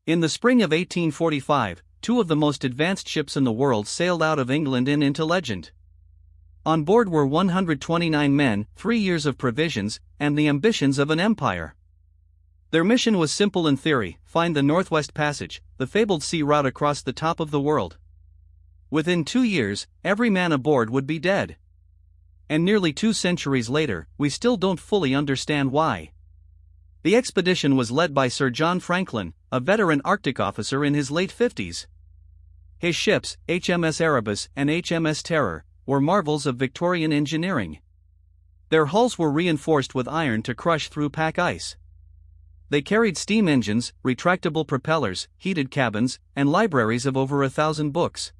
In the spring of 1845, two of the most advanced ships in the world sailed out of England and into legend. On board were 129 men, 3 years of provisions, and the ambitions of an empire. Their mission was simple in theory: find the Northwest Passage, the fabled sea route across the top of the world. Within 2 years, every man aboard would be dead. And nearly 2 centuries later, we still don't fully understand why. The expedition was led by Sir John Franklin, a veteran Arctic officer in his late 50s. His ships, HMS Erebus and HMS Terror, were marvels of Victorian engineering. Their hulls were reinforced with iron to crush through pack ice. They carried steam engines, retractable propellers, heated cabins, and libraries of over 1,000 books.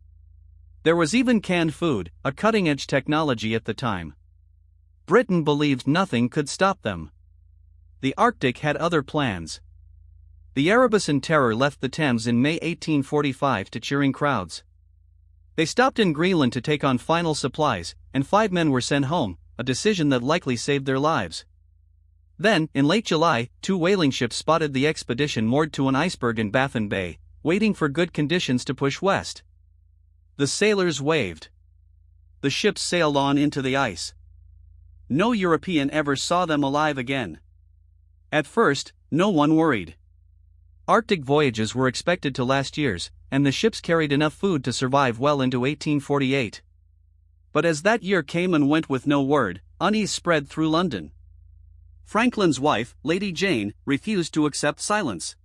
There was even canned food, a cutting-edge technology at the time. Britain believed nothing could stop them. The Arctic had other plans. The Erebus and Terror left the Thames in May 1845 to cheering crowds. They stopped in Greenland to take on final supplies, and 5 men were sent home, a decision that likely saved their lives. Then, in late July, 2 whaling ships spotted the expedition moored to an iceberg in Baffin Bay, waiting for good conditions to push west. The sailors waved. The ships sailed on into the ice. No European ever saw them alive again. At first, no one worried. Arctic voyages were expected to last years, and the ships carried enough food to survive well into 1848. But as that year came and went with no word, unease spread through London. Franklin's wife, Lady Jane, refused to accept silence.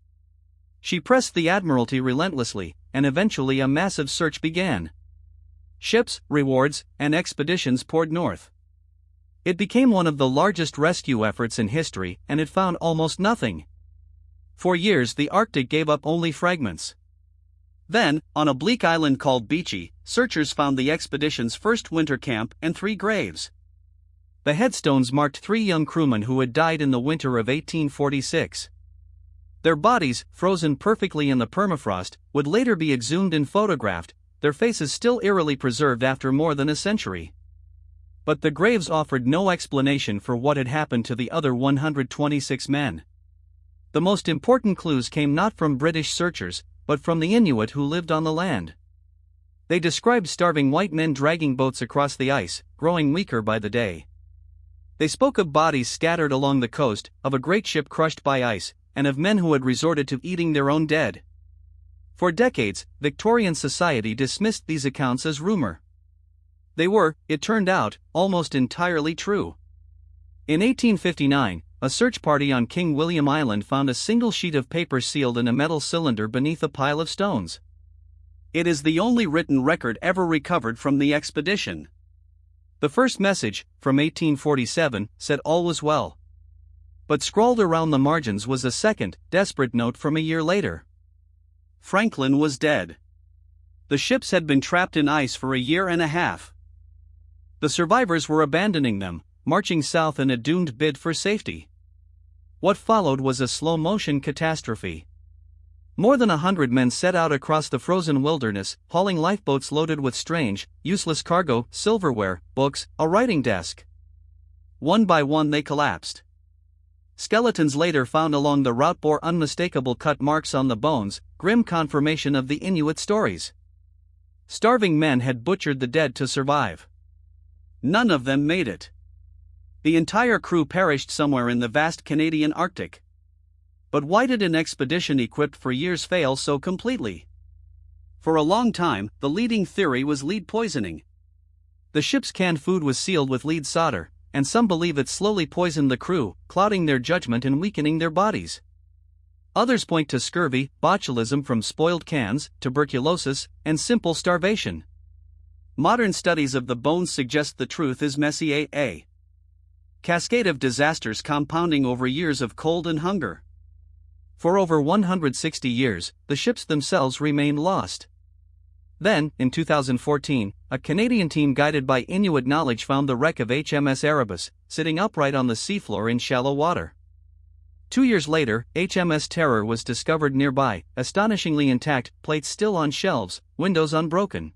She pressed the Admiralty relentlessly, and eventually a massive search began. Ships, rewards, and expeditions poured north. It became one of the largest rescue efforts in history, and it found almost nothing. For years the Arctic gave up only fragments. Then, on a bleak island called Beechy, searchers found the expedition's first winter camp and 3 graves. The headstones marked 3 young crewmen who had died in the winter of 1846. Their bodies, frozen perfectly in the permafrost, would later be exhumed and photographed, their faces still eerily preserved after more than a century. But the graves offered no explanation for what had happened to the other 126 men. The most important clues came not from British searchers, but from the Inuit who lived on the land. They described starving white men dragging boats across the ice, growing weaker by the day. They spoke of bodies scattered along the coast, of a great ship crushed by ice, and of men who had resorted to eating their own dead. For decades, Victorian society dismissed these accounts as rumor. They were, it turned out, almost entirely true. In 1859, a search party on King William Island found a single sheet of paper sealed in a metal cylinder beneath a pile of stones. It is the only written record ever recovered from the expedition. The first message, from 1847, said all was well. But scrawled around the margins was a second, desperate note from a year later. Franklin was dead. The ships had been trapped in ice for a year and a half. The survivors were abandoning them, marching south in a doomed bid for safety. What followed was a slow-motion catastrophe. More than 100 men set out across the frozen wilderness, hauling lifeboats loaded with strange, useless cargo, silverware, books, a writing desk. One by one they collapsed. Skeletons later found along the route bore unmistakable cut marks on the bones, grim confirmation of the Inuit stories. Starving men had butchered the dead to survive. None of them made it. The entire crew perished somewhere in the vast Canadian Arctic. But why did an expedition equipped for years fail so completely? For a long time, the leading theory was lead poisoning. The ship's canned food was sealed with lead solder, and some believe it slowly poisoned the crew, clouding their judgment and weakening their bodies. Others point to scurvy, botulism from spoiled cans, tuberculosis, and simple starvation. Modern studies of the bones suggest the truth is messy, a cascade of disasters compounding over years of cold and hunger. For over 160 years, the ships themselves remained lost. Then, in 2014, a Canadian team guided by Inuit knowledge found the wreck of HMS Erebus, sitting upright on the seafloor in shallow water. 2 years later, HMS Terror was discovered nearby, astonishingly intact, plates still on shelves, windows unbroken.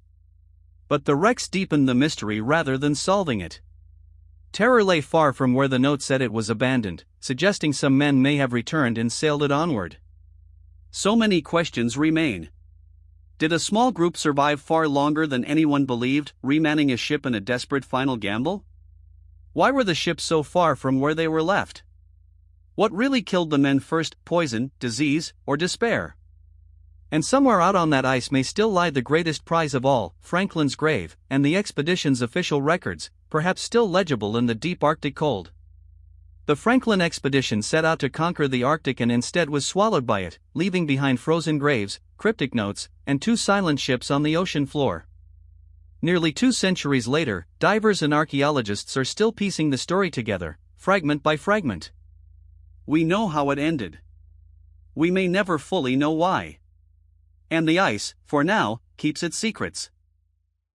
But the wrecks deepened the mystery rather than solving it. Terror lay far from where the note said it was abandoned, suggesting some men may have returned and sailed it onward. So many questions remain. Did a small group survive far longer than anyone believed, remanning a ship in a desperate final gamble? Why were the ships so far from where they were left? What really killed the men first, poison, disease, or despair? And somewhere out on that ice may still lie the greatest prize of all, Franklin's grave, and the expedition's official records, perhaps still legible in the deep Arctic cold. The Franklin expedition set out to conquer the Arctic and instead was swallowed by it, leaving behind frozen graves, cryptic notes, and 2 silent ships on the ocean floor. Nearly 2 centuries later, divers and archaeologists are still piecing the story together, fragment by fragment. We know how it ended. We may never fully know why. And the ice, for now, keeps its secrets.